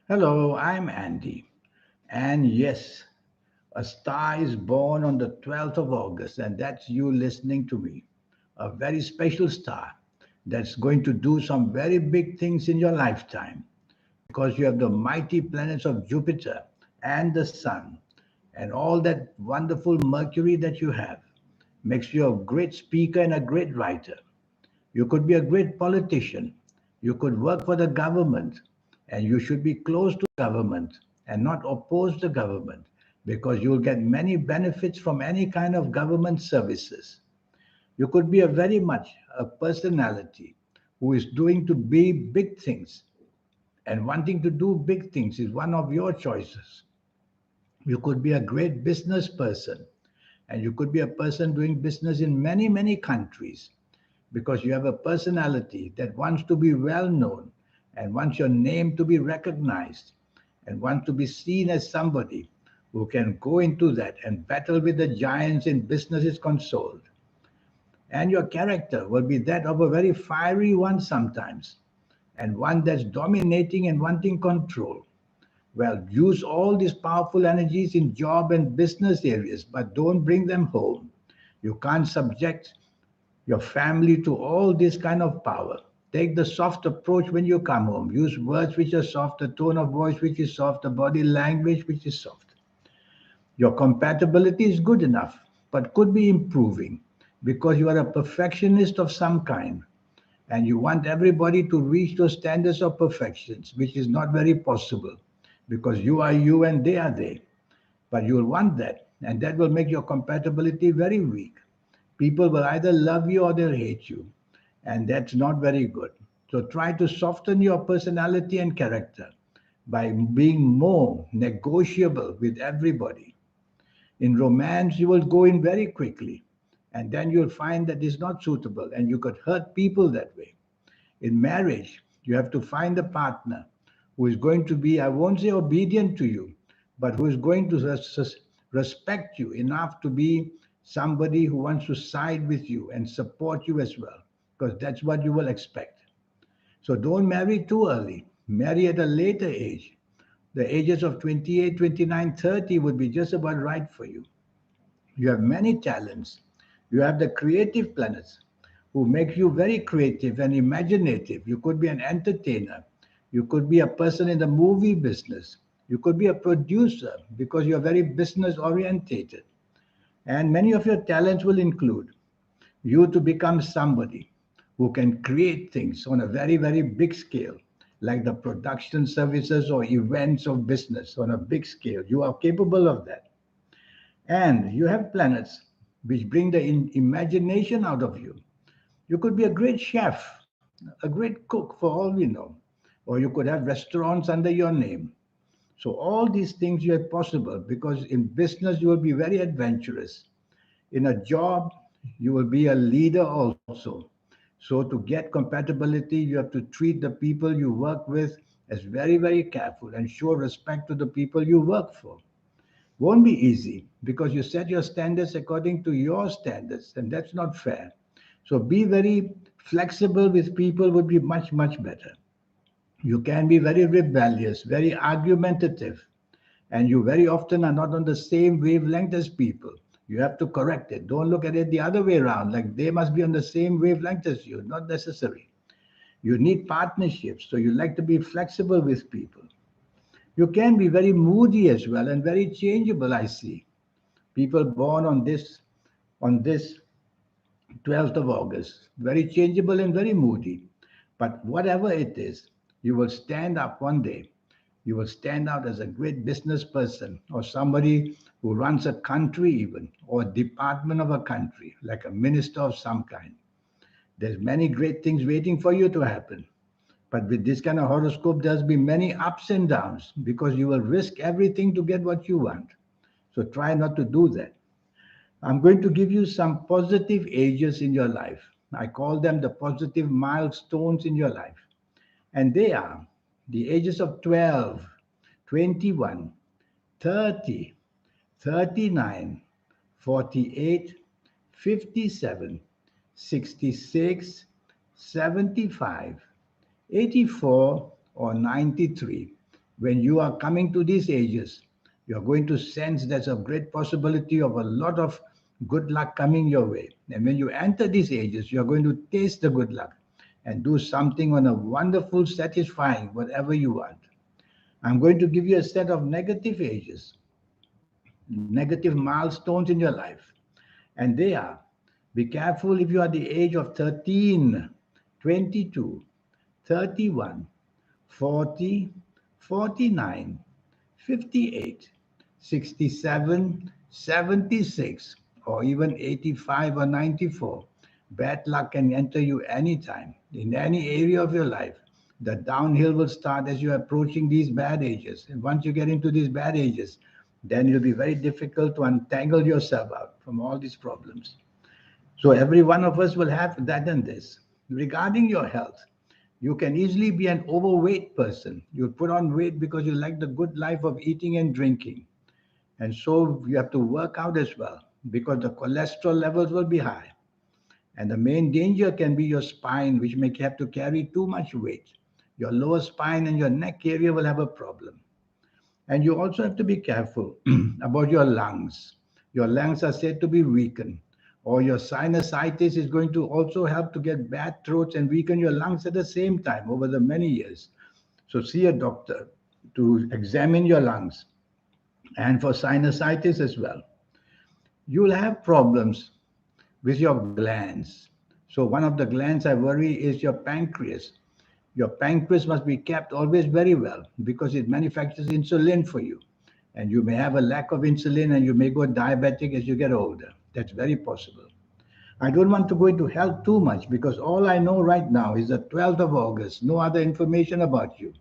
Hello, I'm Andy. And yes, a star is born on the 12th of August, and that's you listening to me. A very special star that's going to do some very big things in your lifetime because you have the mighty planets of Jupiter and the Sun and all that wonderful Mercury that you have. Makes you a great speaker and a great writer. You could be a great politician. You could work for the government, and you should be close to government and not oppose the government because you'll get many benefits from any kind of government services. You could be a very much a personality who is doing to be big things, and wanting to do big things is one of your choices. You could be a great business person, and you could be a person doing business in many, many countries because you have a personality that wants to be well known and wants your name to be recognized and wants to be seen as somebody who can go into that and battle with the giants in businesses console. And your character will be that of a very fiery one sometimes, and one that's dominating and wanting control. Well, use all these powerful energies in job and business areas, but don't bring them home. You can't subject your family to all this kind of power. Take the soft approach when you come home. Use words which are soft, a tone of voice which is soft, a body language which is soft. Your compatibility is good enough, but could be improving because you are a perfectionist of some kind and you want everybody to reach those standards of perfections, which is not very possible because you are you and they are they. But you will want that, and that will make your compatibility very weak. People will either love you or they'll hate you, and that's not very good. So try to soften your personality and character by being more negotiable with everybody. In romance, you will go in very quickly, and then you'll find that it's not suitable, and you could hurt people that way. In marriage, you have to find a partner who is going to be, I won't say obedient to you, but who is going to respect you enough to be somebody who wants to side with you and support you as well, because that's what you will expect. So don't marry too early. Marry at a later age. The ages of 28, 29, 30 would be just about right for you. You have many talents. You have the creative planets who make you very creative and imaginative. You could be an entertainer. You could be a person in the movie business. You could be a producer because you're very business orientated. And many of your talents will include you to become somebody who can create things on a very, very big scale, like the production services or events of business on a big scale. You are capable of that. And you have planets which bring the imagination out of you. You could be a great chef, a great cook for all we know, or you could have restaurants under your name. So, all these things you are possible because in business you will be very adventurous. In a job, you will be a leader also. So, to get compatibility, you have to treat the people you work with as very, very careful and show respect to the people you work for. Won't be easy because you set your standards according to your standards, and that's not fair. So be very flexible with people would be much, much better. You can be very rebellious, very argumentative, and you very often are not on the same wavelength as people. You have to correct it. Don't look at it the other way around, like they must be on the same wavelength as you. Not necessary. You need partnerships, so you like to be flexible with people. You can be very moody as well and very changeable, I see. People born on this 12th of August, very changeable and very moody. But whatever it is, you will stand up one day. You will stand out as a great business person or somebody who runs a country even or a department of a country, like a minister of some kind. There's many great things waiting for you to happen. But with this kind of horoscope, there's be many ups and downs because you will risk everything to get what you want. So try not to do that. I'm going to give you some positive ages in your life. I call them the positive milestones in your life. And they are the ages of 12, 21, 30, 39, 48, 57, 66, 75, 84, or 93. when you are coming to these ages, you're going to sense there's a great possibility of a lot of good luck coming your way. And when you enter these ages, you're going to taste the good luck and do something on a wonderful, satisfying, whatever you want. I'm going to give you a set of negative ages, negative milestones in your life. And they are: be careful if you are the age of 13, 22, 31, 40, 49, 58, 67, 76, or even 85 or 94. Bad luck can enter you anytime, in any area of your life. The downhill will start as you're approaching these bad ages. And once you get into these bad ages, then it'll be very difficult to untangle yourself out from all these problems. So every one of us will have that and this. Regarding your health, you can easily be an overweight person. You put on weight because you like the good life of eating and drinking. And so you have to work out as well because the cholesterol levels will be high. And the main danger can be your spine, which may have to carry too much weight. Your lower spine and your neck area will have a problem. And you also have to be careful about your lungs. Your lungs are said to be weakened, or your sinusitis is going to also help to get bad throats and weaken your lungs at the same time over the many years. So see a doctor to examine your lungs and for sinusitis as well. You'll have problems with your glands. So one of the glands I worry is your pancreas. Your pancreas must be kept always very well because it manufactures insulin for you. And you may have a lack of insulin and you may go diabetic as you get older. That's very possible. I don't want to go into health too much because all I know right now is the 12th of August, no other information about you.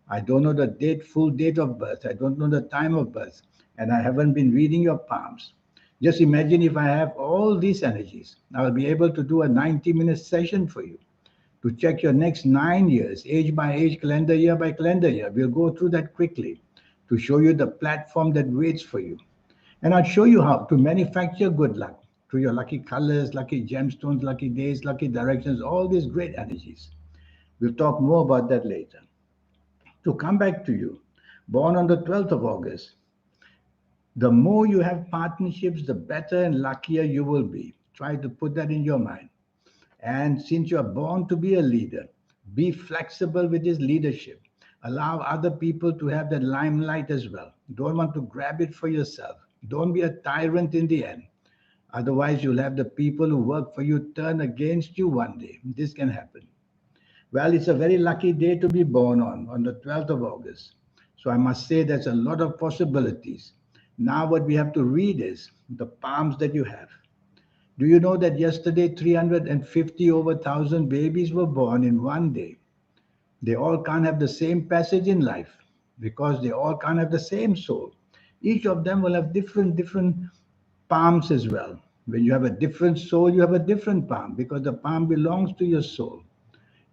I don't know the date, full date of birth. I don't know the time of birth. And I haven't been reading your palms. Just imagine if I have all these energies, I will be able to do a 90-minute session for you to check your next 9 years, age by age, calendar year by calendar year. We'll go through that quickly to show you the platform that waits for you. And I'll show you how to manufacture good luck through your lucky colors, lucky gemstones, lucky days, lucky directions, all these great energies. We'll talk more about that later. To come back to you, born on the 12th of August, the more you have partnerships, the better and luckier you will be. Try to put that in your mind. And since you are born to be a leader, be flexible with this leadership. Allow other people to have that limelight as well. Don't want to grab it for yourself. Don't be a tyrant in the end. Otherwise, you'll have the people who work for you turn against you one day. This can happen. Well, it's a very lucky day to be born on the 12th of August. So I must say there's a lot of possibilities. Now what we have to read is the palms that you have. Do you know that yesterday 350 over 1,000 babies were born in one day? They all can't have the same passage in life because they all can't have the same soul. Each of them will have different palms as well. When you have a different soul, you have a different palm because the palm belongs to your soul.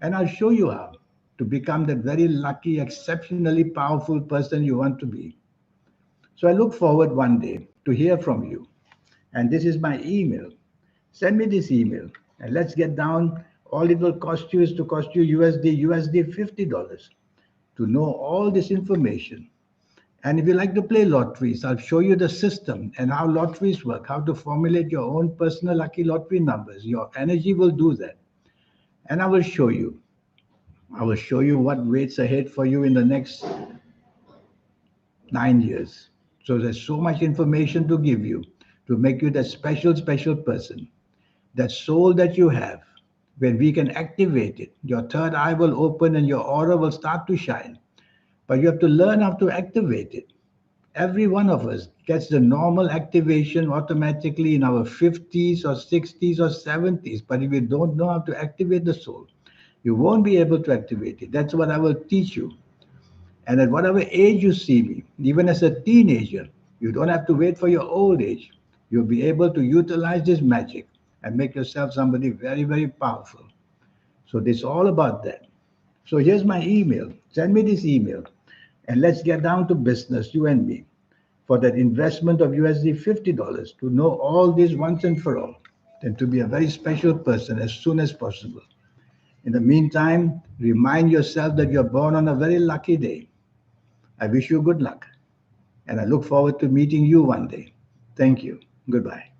And I'll show you how to become that very lucky, exceptionally powerful person you want to be. So I look forward one day to hear from you. And this is my email. Send me this email and let's get down. All it will cost you is to cost you USD $50 to know all this information. And if you like to play lotteries, I'll show you the system and how lotteries work, how to formulate your own personal lucky lottery numbers. Your energy will do that. And I will show you. I will show you what waits ahead for you in the next 9 years. So there's so much information to give you to make you that special person. That soul that you have, when we can activate it, your third eye will open and your aura will start to shine. But you have to learn how to activate it. Every one of us gets the normal activation automatically in our 50s or 60s or 70s. But if you don't know how to activate the soul, you won't be able to activate it. That's what I will teach you. And at whatever age you see me, even as a teenager, you don't have to wait for your old age. You'll be able to utilize this magic and make yourself somebody very powerful. So this is all about that. So here's my email. Send me this email and let's get down to business, you and me, for that investment of USD $50 to know all this once and for all, and to be a very special person as soon as possible. In the meantime, remind yourself that you're born on a very lucky day. I wish you good luck, and I look forward to meeting you one day. Thank you. Goodbye.